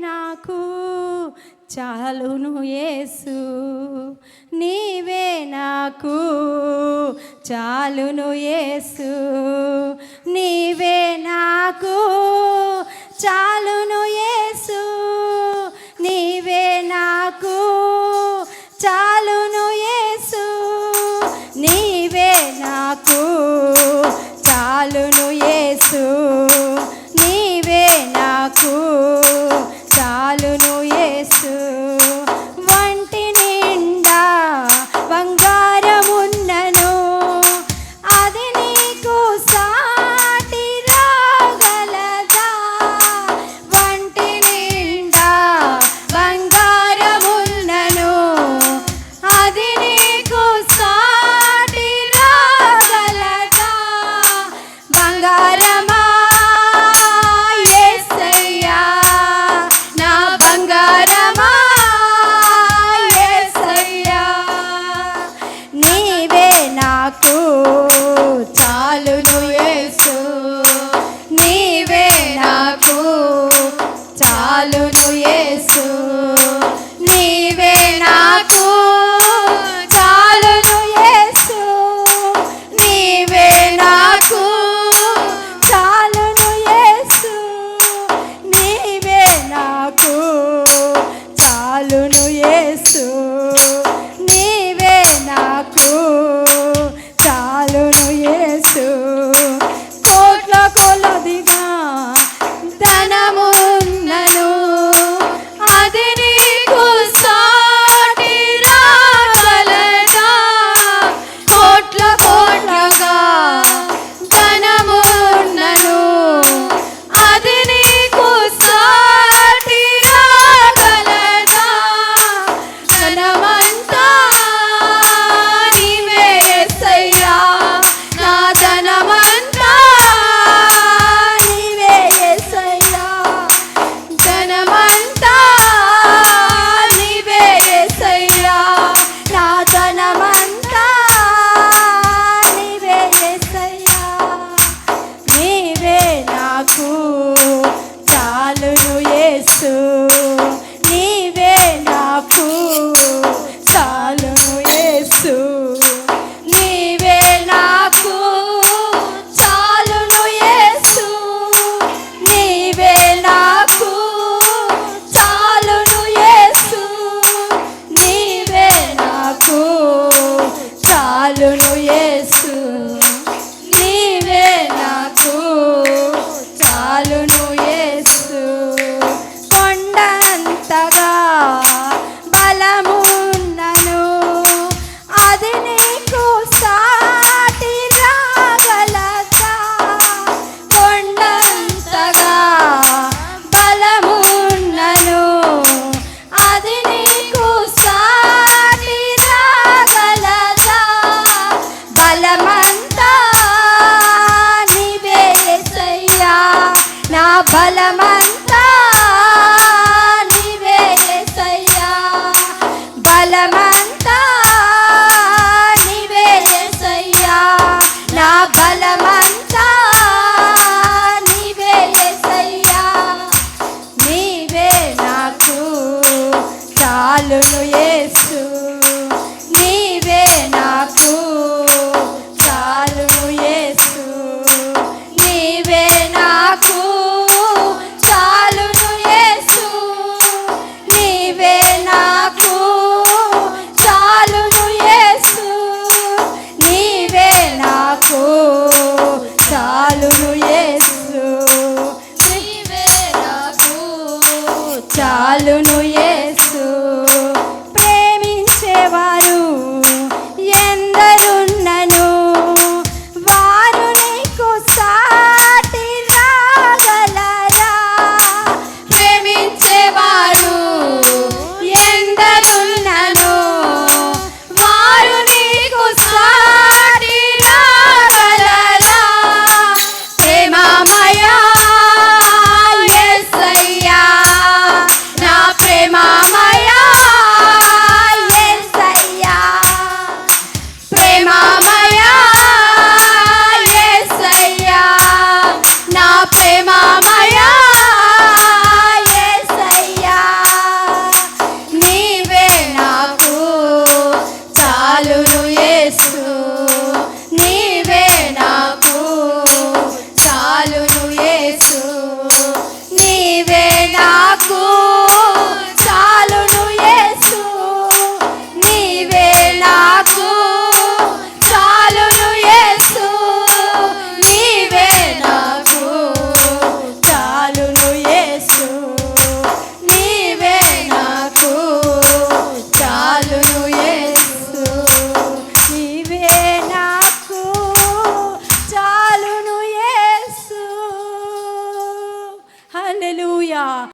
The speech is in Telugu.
నాకు చాలును యేసు, నీవే నాకు చాలును యేసు, నీవే నాకు చాలును యేసు, నీవే నాకు చాలును యేసు, నీవే నాకు చాలును యేసు, నీవే నాకు చాలును యేసు. వంటి నిండా బంగారమున్నను, అది నీకు సాటి రాగలదా? వంటి నిండా బంగారమున్నను, అది నీకు సాటి రాగలదా? బంగారమా నాకు చాలును యేసు, నీవే నాకు చాలును యేసు, నీవే నాకు చాలును యేసు, నీవే నాకు చాలును యేసు, నీవే నాకు చాలును యేసు, నీవే నాకు చాలును యేసు. కోట్ల కొలదిగా ధనమున్నను, అది నీకు సాటి రాగలదా? కోట్ల కోట్లగా ధనమున్నను, అది నీకు సాటి రాగలదా? ధనమంతా నీవే యేసయ్యా, నా ధనమంతా నీవే యేసయ్యా, ధనమంతా నీవే యేసయ్యా, నా ధనమంతా నీవే యేసయ్యా, నీవే నాకు చాలును యేసు, నీవే నాకు చాలును యేసు, నీవే నాకు చాలును యేసు, నీవే నాకు చాలును యేసు, నీవే నాకు చాలును యేసు, నీవే నాకు చాలును యేసు. కొండంతగా బలమున్నను, అది నీకు సాటి రాగలదా? కొండంతగా బలమున్నను, అది నీకు సాటి రాగలదా? బలమంతా నీవే యేసయ్యా, నా బలమంతా నీవే యేసయ్యా, బలమంతా నీవే యేసయ్యా, నా బలమంతా నీవే యేసయ్యా, నీవే నాకు చాలును యేసు, నీవే నాకు చాలును యేసు, నీవే నాకు చాలును యేసు, నీవే నాకు చాలును యేసు, నీవే నాకు చాలును యేసు, నీవే నాకు చాలును